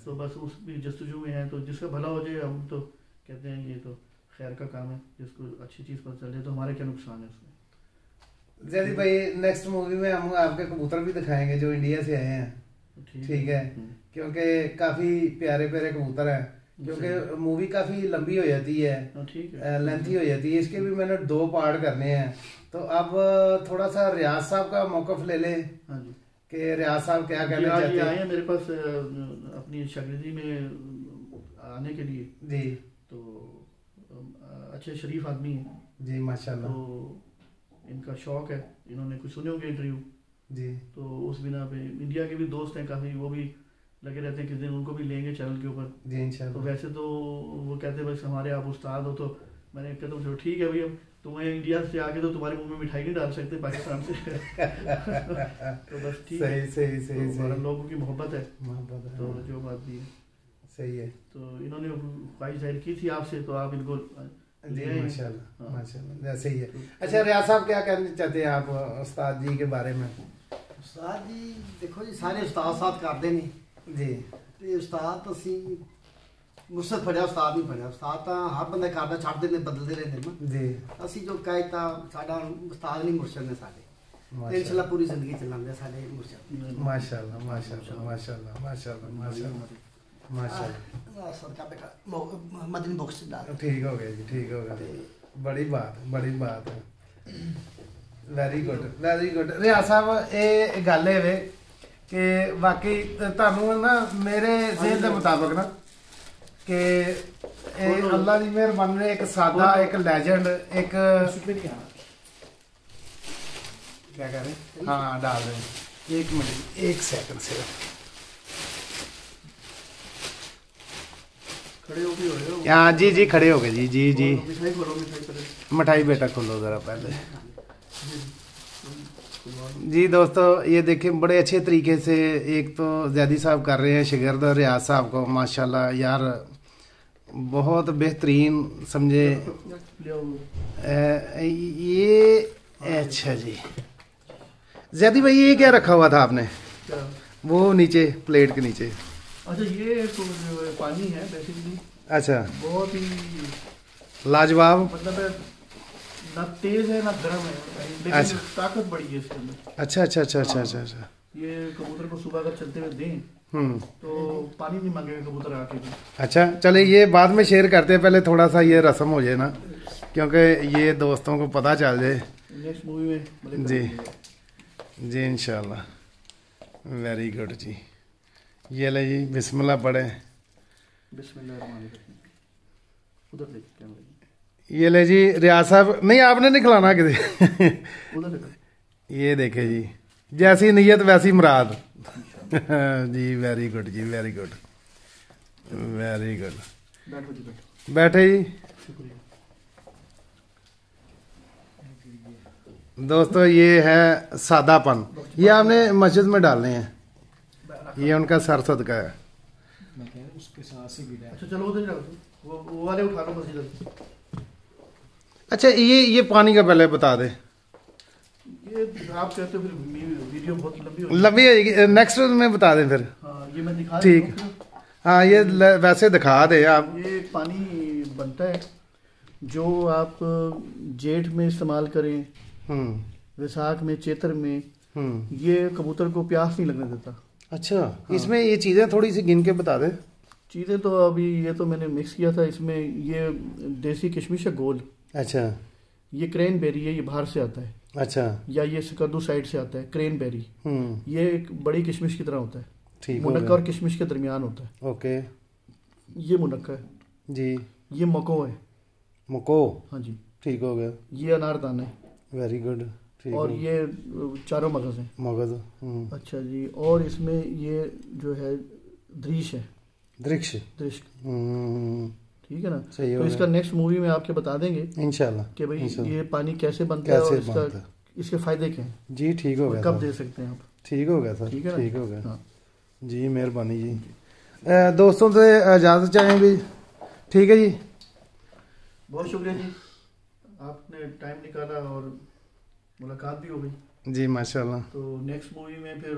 तो बस उस भी जस्तजू में है, तो जिसका भला हो जाए हम तो कहते हैं ये तो खैर का काम है, जिसको अच्छी चीज़ पता चल जाए तो हमारे क्या नुकसान है उसमें। जैदी भाई नेक्स्ट मूवी में हम आपके कबूतर भी दिखाएंगे जो इंडिया से आए हैं, ठीक है, क्योंकि काफ़ी प्यारे प्यारे कबूतर हैं, क्योंकि मूवी काफ़ी लंबी हो जाती है, लेंथी हो जाती है, इसके भी मैंने 2 पार्ट करने हैं, तो अब थोड़ा सा रियाज साहब का मौकफ ले लें कि रियाज साहब क्या कहना चाहते हैं। आए हैं मेरे पास अपनी शागिर्दी में आने के लिए जी, तो अच्छे शरीफ आदमी हैं जी माशाल्लाह, तो इनका शौक है, इन्होंने कुछ सुने होंगे इंटरव्यू जी, तो उस बिना पे इंडिया के भी दोस्त हैं काफ़ी, वो भी लगे रहते हैं किस दिन उनको भी लेंगे चैनल के ऊपर जी इंशाल्लाह। तो वैसे तो वो कहते हैं बस हमारे आप उस्ताद हो, तो मैंने कहता हूँ चलो ठीक है भाई, अब तुम्हें इंडिया से आके तो तुम्हारे मुंह में मिठाई नहीं डाल सकते पाकिस्तान से तो बस ठीक है, सही तो हम लोगों की मोहब्बत है, तो है, जो बात भी है सही है, तो इन्होंने ख्वाहिश जाहिर की थी आपसे, तो आप इनको जी माशाल्लाह माशाल्लाह, सही है। अच्छा रियाज साहब क्या कहना चाहते हैं आप उस्ताद जी के बारे में? उस्ताद जी देखो जी, सारे उस्ताद साथ करते नहीं जी, ਤੇ ਉਸਤਾਦ ਅਸੀਂ ਮੁਰਸ਼ਦ ਫੜਿਆ, ਉਸਤਾਦ ਨਹੀਂ ਫੜਿਆ, ਉਸਤਾਦ ਤਾਂ ਹਰ ਬੰਦਾ ਕਰਦਾ, ਛੱਡਦੇ ਨੇ, ਬਦਲਦੇ ਰਹਿੰਦੇ ਨੇ ਜੀ, ਅਸੀਂ ਜੋ ਕਹਿਤਾ ਸਾਡਾ ਉਸਤਾਦ ਨਹੀਂ ਮੁਰਸ਼ਦ ਨੇ ਸਾਡੇ, ਤੇ ਇਨਸ਼ਾਅੱਲਾ ਪੂਰੀ ਜ਼ਿੰਦਗੀ ਚੱਲਾਂਗੇ ਸਾਡੇ ਮੁਰਸ਼ਦ। ਮਾਸ਼ਾਅੱਲਾ ਮਾਸ਼ਾਅੱਲਾ ਮਾਸ਼ਾਅੱਲਾ ਮਾਸ਼ਾਅੱਲਾ ਮਾਸ਼ਾਅੱਲਾ माशाल्लाह, सदका बेटा मदनी बॉक्स डाल, ठीक हो गया जी, ठीक हो गया, बड़ी बात है, वैरी गुड। रियाज साहब ये गल है वे कि वाकई ਤੁਹਾਨੂੰ ना मेरे ज़हन के मुताबिक ना कि अल्लाह की मेहरबानी ने एक सादा, एक लेजेंड, एक क्या कह रहे, हाँ डाल रहे हैं, 1 मिनट 1 सेकंड सिर्फ, खड़े हो गए हो? हाँ जी जी खड़े हो गए जी, जी जी, मिठाई खोलो, मिठाई बेटा खोलो जरा पहले। जी दोस्तों ये देखिए बड़े अच्छे तरीके से एक तो जैदी साहब कर रहे हैं शागिर्द रियाज साहब को, माशाल्लाह यार बहुत बेहतरीन समझे ये। अच्छा जी जैदी भाई ये क्या रखा हुआ था आपने? वो नीचे प्लेट के नीचे, अच्छा ये तो पानी है बेसिकली, अच्छा बहुत ही लाजवाब, मतलब ना तेज है ना गर्म है, लेकिन अच्छा, ताकत बड़ी है इसके अंदर। अच्छा, ये कबूतर को सुबह अगर चलते हुए दें तो पानी नहीं मांगेगा कबूतर आके भी। अच्छा चले ये बाद में शेयर करते हैं, पहले थोड़ा सा ये रस्म हो जाए ना, क्योंकि ये दोस्तों को पता चल जाए नेक्स्ट मूवी में जी जी इंशाल्लाह। वेरी गुड जी, ये ले जी बिस्मिल्लाह पढ़े, उधर देख कैमरे, ये ले जी रियाज साहब, नहीं आपने नहीं खिलाना किसी उधर ये देखे जी, जैसी नीयत वैसी मुराद जी, वेरी गुड जी, वेरी गुड वेरी गुड। बैठो जी, बैठो, बैठे जी। शुक्रिया दोस्तों ये है सादापन, ये आपने मस्जिद में डालने हैं, ये उनका सर सदका है। उसके साथ से गिरा। अच्छा चलो उधर जाओ, वो वाले उठा लो मस्जिद। अच्छा ये पानी का पहले बता दे, ये आप कहते हो फिर वीडियो बहुत लंबी होगी, नेक्स्ट में बता दें फिर। हाँ ये मैं दिखा ठीक, हाँ ये वैसे दिखा दे आप। ये पानी बनता है जो आप जेठ में इस्तेमाल करें, वैसाख में, चैत्र में, ये कबूतर को प्यास नहीं लगने देता। अच्छा हाँ। इसमें ये चीज़ें थोड़ी सी गिन के बता दे। चीज़ें तो अभी ये तो मैंने मिक्स किया था, इसमें ये देसी किशमिश है गोल, अच्छा ये क्रेन बेरी है, ये बाहर से आता है, अच्छा, या ये सिकंदू साइड से आता है क्रेन बेरी, ये एक बड़ी किशमिश की तरह होता है, ठीक, मुनक्का और किशमिश के दरमियान होता है। ओके, ये मुनक्का है जी, ये मको है, मको, हाँ जी, ठीक हो गया, ये अनारदाना है, वेरी गुड, ठीक और है। ये चारों मगज हैं। मगज। अच्छा जी, और इसमें ये जो है दृश्य है, दृश्य। दृश्य, हम्म, ठीक है ना। सही तो हो इसका नेक्स्ट मूवी में आपके बता देंगे इंशाल्लाह कि भाई इंशाल्लाह। ये पानी कैसे बनता है और कैसे इसका बनता है। इसके फायदे क्या हैं, जी ठीक हो और गया कब सर। दे सकते हैं आप। ठीक हो गया सर, ठीक है ना? ठीक हो गया। हाँ। जी मेहरबानी जी। दोस्तों से इजाज़त चाहें भी, ठीक है जी। बहुत शुक्रिया जी, आपने टाइम निकाला और मुलाकात भी हो गई जी माशाल्लाह। तो नेक्स्ट मूवी में फिर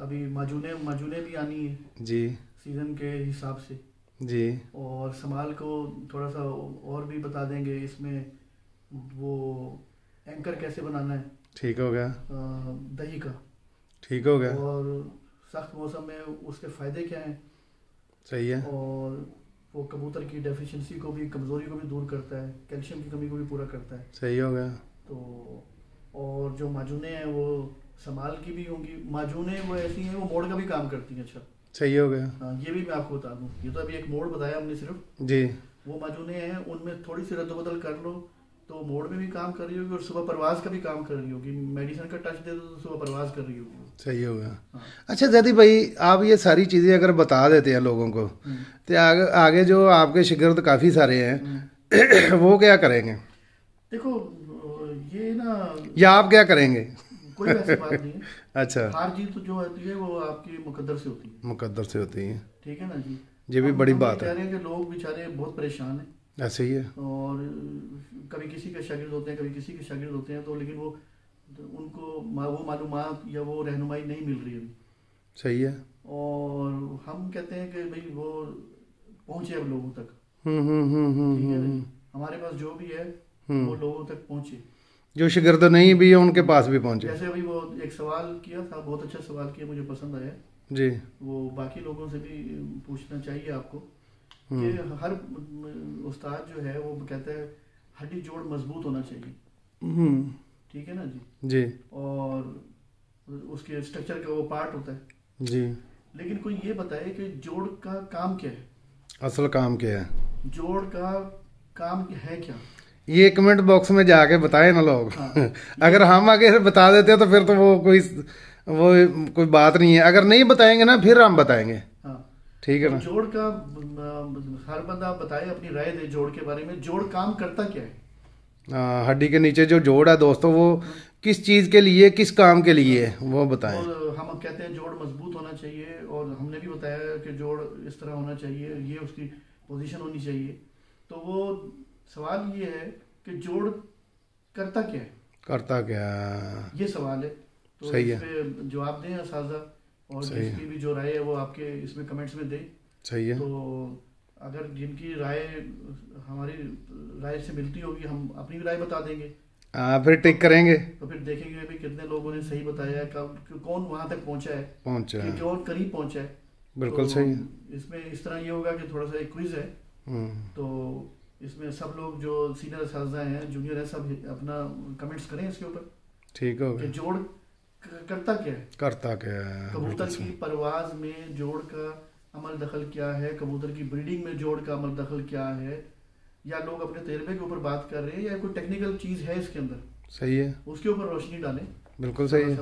अभी माजूने माजूने भी आनी है जी सीजन के हिसाब से, जी और समाल को थोड़ा सा और भी बता देंगे इसमें वो एंकर कैसे बनाना है ठीक हो गया, दही का, ठीक हो गया, और सख्त मौसम में उसके फ़ायदे क्या हैं, सही है। और वो कबूतर की डेफिशिएंसी को भी, कमज़ोरी को भी दूर करता है, कैल्शियम की कमी को भी पूरा करता है। सही हो गया। तो और जो माजूने हैं वो समाल की भी होंगी, माजूने वो ऐसी हैं वो मोड़ का भी काम करती हैं। अच्छा सही हो गया। हाँ, ये भी मैं आपको बता दूं, ये तो अभी एक मोड़ बताया हमने सिर्फ, जी वो माजूने हैं उनमें थोड़ी सी रद्द-बदल कर लो तो मोड़ में भी काम कर रही होगी और सुबह परवाज का भी काम कर रही होगी, मेडिसिन का टच दे दो तो सुबह परवाज कर रही होगी। सही हो गया। हाँ। अच्छा जदी भाई आप ये सारी चीज़ें अगर बता देते हैं लोगों को तो आगे जो आपके शिगिर्द काफ़ी सारे हैं वो क्या करेंगे? देखो ये ना, या आप क्या करेंगे? कोई ऐसी बात नहीं है। अच्छा, हार जीत जो होती है वो आपकी मुकद्दर से होती है, मुकद्दर से होती है। ठीक है ना जी। ये भी बड़ी हम बात कह है। रहे हैं कि लोग बेचारे बहुत परेशान हैं, ऐसे ही है। और कभी किसी के शागिर्द होते हैं, कभी किसी के शागिर्द होते हैं, तो लेकिन वो उनको वो मालूमात या वो रहनुमाई नहीं मिल रही अभी। सही है। और हम कहते हैं कि भाई वो पहुंचे अब लोगों तक, ठीक है ना जी? हमारे पास जो भी है वो लोगों तक पहुंचे, जो शिगिर्द नहीं भी है उनके पास भी पहुंचे। जैसे अभी वो एक सवाल किया था, बहुत अच्छा सवाल किया, मुझे पसंद आया जी। वो, बाकी लोगों से भी पूछना चाहिए आपको कि हर उस्ताद जो है वो कहता है हड्डी जोड़ मजबूत होना चाहिए, ठीक है ना जी, जी और उसके स्ट्रक्चर का वो पार्ट होता है जी। लेकिन कोई ये बताए कि जोड़ का काम क्या है, असल काम क्या है, जोड़ का काम है क्या, ये कमेंट बॉक्स में जाके बताएं ना लोग। हाँ। अगर हम आगे बता देते हैं तो फिर तो वो कोई बात नहीं है, अगर नहीं बताएंगे ना फिर हम बताएंगे। हाँ। ठीक है ना। जोड़ का हर बंदा बताए, अपनी राय दे जोड़ के बारे में, जोड़ काम करता क्या है। हड्डी के नीचे जो जोड़ है दोस्तों वो किस चीज के लिए, किस काम के लिए है वो बताएं। और हम कहते हैं जोड़ मजबूत होना चाहिए, और हमने भी बताया कि जोड़ इस तरह होना चाहिए, ये उसकी पोजीशन होनी चाहिए। तो वो सवाल ये है कि जोड़ करता क्या है, करता क्या, ये सवाल है। तो सही है। इस पे जवाब दें असाज़ा, और सही है। जिसकी भी जो राय है वो आपके इसमें कमेंट्स में दें। सही है। तो अगर जिनकी राय हमारी राय से मिलती होगी हम अपनी भी राय बता देंगे, फिर टिक करेंगे, तो फिर देखेंगे भी कितने लोगों ने सही बताया है, कौन वहां तक पहुंचा है, पहुंचा है। कौन करीब पहुंचा है। बिल्कुल तो सही है। इसमें इस तरह ये होगा कि थोड़ा सा एक क्विज है, तो इसमें सब लोग जो सीनियर असातिज़ा हैं, जूनियर है, सब अपना कमेंट्स करें इसके ऊपर ठीक हो कि गया। जोड़ करता क्या है, करता क्या है, कबूतर की परवाज में जोड़ का अमल दखल क्या है, कबूतर की ब्रीडिंग में जोड़ का अमल दखल क्या है, या लोग अपने तजर्बे के ऊपर बात कर रहे हैं या कोई टेक्निकल चीज है इसके अंदर, सही है। उसके ऊपर रोशनी डालें। बिल्कुल सही है,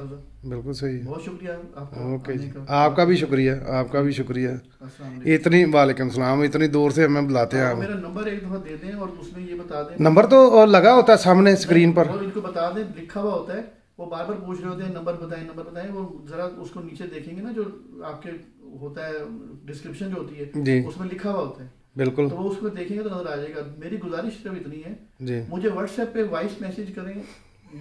बिल्कुल सही है। बहुत शुक्रिया आपका। ओके जी, आपका भी शुक्रिया, आपका भी शुक्रिया। अस्सलाम वालेकुम। इतनी वालेकुम सलाम, इतनी दूर से हमें बुलाते हैं आप। मेरा नंबर एक दफा दे दें और उसमें ये बता दें, नंबर तो लगा होता है सामने स्क्रीन पर, और इनको बता दें, लिखा हुआ होता है, वो बार बार पूछ रहे होते हैं नंबर बताएं नंबर बताएं, वो जरा उसको नीचे देखेंगे ना, जो आपके होता है डिस्क्रिप्शन जो होती है जी उसमें लिखा हुआ होता है, बिल्कुल तो वो उसको देखेंगे तो नजर आ जाएगा। मेरी गुजारिश सिर्फ इतनी है, जी, मुझे व्हाट्सएप पे वॉइस मैसेज करें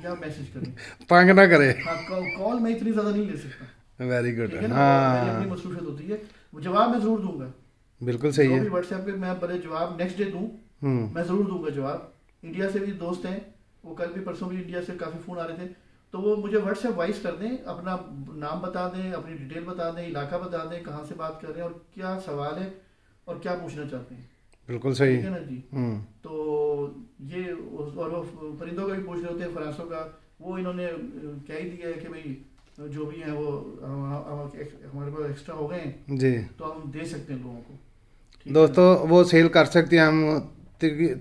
या मैसेज करें, तंग ना करे। हाँ, कॉल मैं इतनी ज्यादा नहीं ले सकता, वेरी गुड। ठीक है ना, मेरी अपनी हाँ मसरूफियत होती है, वो जवाब मैं जरूर दूंगा, बिल्कुल सही जो है। भी व्हाट्सएप पे मैं भले जवाब नेक्स्ट डे दूं, मैं जरूर दूंगा जवाब। इंडिया से भी दोस्त हैं, वो कल भी परसों भी इंडिया से काफी फोन आ रहे थे, तो वो मुझे व्हाट्सएप वॉइस कर दें, अपना नाम बता दें, अपनी डिटेल बता दें, इलाका बता दें, कहाँ से बात कर रहे हैं और क्या सवाल है और क्या पूछना चाहते हैं। बिल्कुल सही ठीक है ना जी। तो ये और वो परिंदों का भी पूछ रहे होते हैं, फरासों का, वो इन्होंने क्या ही दिया है कि भाई जो भी है वो हमारे पास एक्स्ट्रा हो गए हैं जी, तो हम दे सकते हैं लोगों को, ठीक है दोस्तों वो सेल कर सकते हैं हम,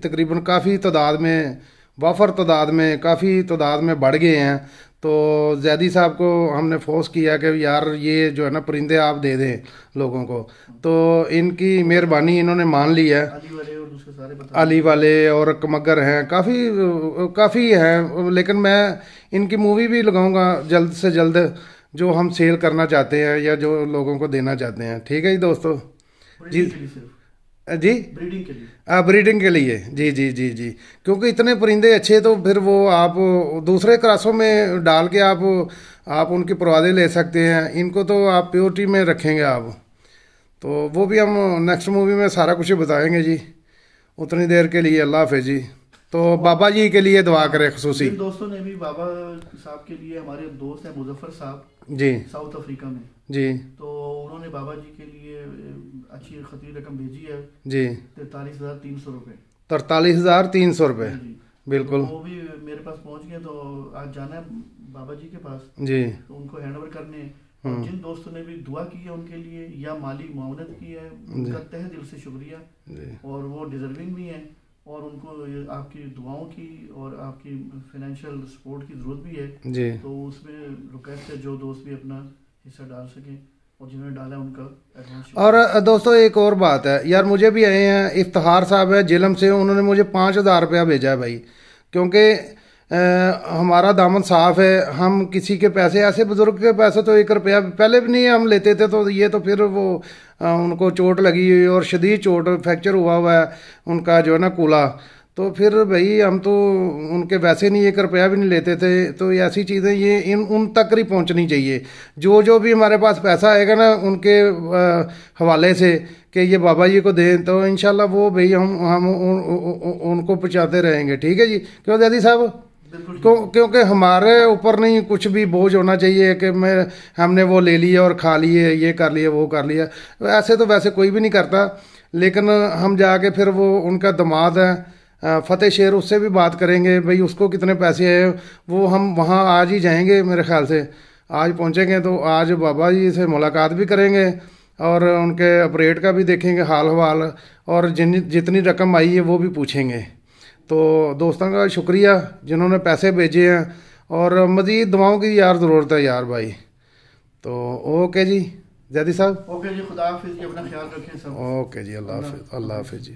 तकरीबन काफ़ी तादाद में वाफर तादाद में, काफ़ी तादाद में बढ़ गए हैं। तो जैदी साहब को हमने फोर्स किया कि यार ये जो है ना परिंदे आप दे दें लोगों को, तो इनकी मेहरबानी इन्होंने मान ली है। अली वाले और कमगर हैं, काफ़ी हैं, लेकिन मैं इनकी मूवी भी लगाऊंगा जल्द से जल्द, जो हम सेल करना चाहते हैं या जो लोगों को देना चाहते हैं। ठीक है जी दोस्तों जी जी ब्रीडिंग के लिए जी जी जी जी, क्योंकि इतने परिंदे अच्छे, तो फिर वो आप दूसरे क्रासों में डाल के आप उनकी परवाज़ें ले सकते हैं। इनको तो आप प्योरिटी में रखेंगे आप, तो वो भी हम नेक्स्ट मूवी में सारा कुछ बताएंगे जी। उतनी देर के लिए अल्लाह हाफ़िज़ जी। तो बाबा जी के लिए दुआ करें खुसूसी। दोस्तों ने भी बाबा साहब के लिए, हमारे दोस्त हैं मुजफ्फर साहब जी साउथ अफ्रीका में जी, तो उन्होंने बाबा जी के लिए अच्छी खती रकम भेजी है जी, 43,300 रुपये। 43,300 रुपये बिल्कुल। तो वो भी मेरे पास पहुंच गए, तो आज जाना है बाबा जी के पास जी, तो उनको हैंड ओवर करने। जिन दोस्तों ने भी दुआ की है उनके लिए या माली मुआवनत की है, उनका तहे दिल से शुक्रिया, और वो डिजर्विंग भी हैं, और उनको आपकी दुआओं की और आपकी फाइनेंशियल सपोर्ट की ज़रूरत भी है जी। तो उसमें रिक्वेस्ट है जो दोस्त भी अपना हिस्सा डाल सकें, और जिन्होंने डाला उनका एडवांस। और दोस्तों एक और बात है यार, मुझे भी आए हैं, इफ्तिखार साहब है जेलम से, उन्होंने मुझे 5,000 रुपया भेजा है भाई, क्योंकि हमारा दामन साफ है। हम किसी के पैसे, ऐसे बुजुर्ग के पैसे तो 1 रुपया पहले भी नहीं हम लेते थे, तो ये तो फिर वो उनको चोट लगी हुई और शदीद चोट, फ्रैक्चर हुआ है उनका जो है ना कूला, तो फिर भाई हम तो उनके वैसे नहीं 1 रुपया भी नहीं लेते थे। तो ऐसी चीज़ें ये उन तक ही पहुंचनी चाहिए। जो भी हमारे पास पैसा आएगा ना उनके हवाले से कि ये बाबा जी को दें, तो इंशाल्लाह वो भाई हम उनको पहुँचाते रहेंगे। ठीक है जी, क्यों दादी साहब? क्योंकि हमारे ऊपर नहीं कुछ भी बोझ होना चाहिए कि हमने वो ले लिया और खा लिए, ये कर लिया वो कर लिया। ऐसे तो वैसे कोई भी नहीं करता, लेकिन हम जाके फिर वो उनका दामाद है फतेह शेर, उससे भी बात करेंगे भाई उसको कितने पैसे आए। वो हम वहाँ आज ही जाएंगे, मेरे ख्याल से आज पहुँचेंगे, तो आज बाबा जी से मुलाकात भी करेंगे और उनके ऑपरेट का भी देखेंगे हाल हवाल, और जितनी रकम आई है वो भी पूछेंगे। तो दोस्तों का शुक्रिया जिन्होंने पैसे भेजे हैं, और मज़ीद दुआओं की यार ज़रूरत है यार भाई। तो ओके जी जैदी साहब, ओके जी, खुदा हाफिज़ जी, अपना ख्याल रखें सब। ओके जी, अल्लाह हाफिज़, अल्लाह हाफिज़ जी।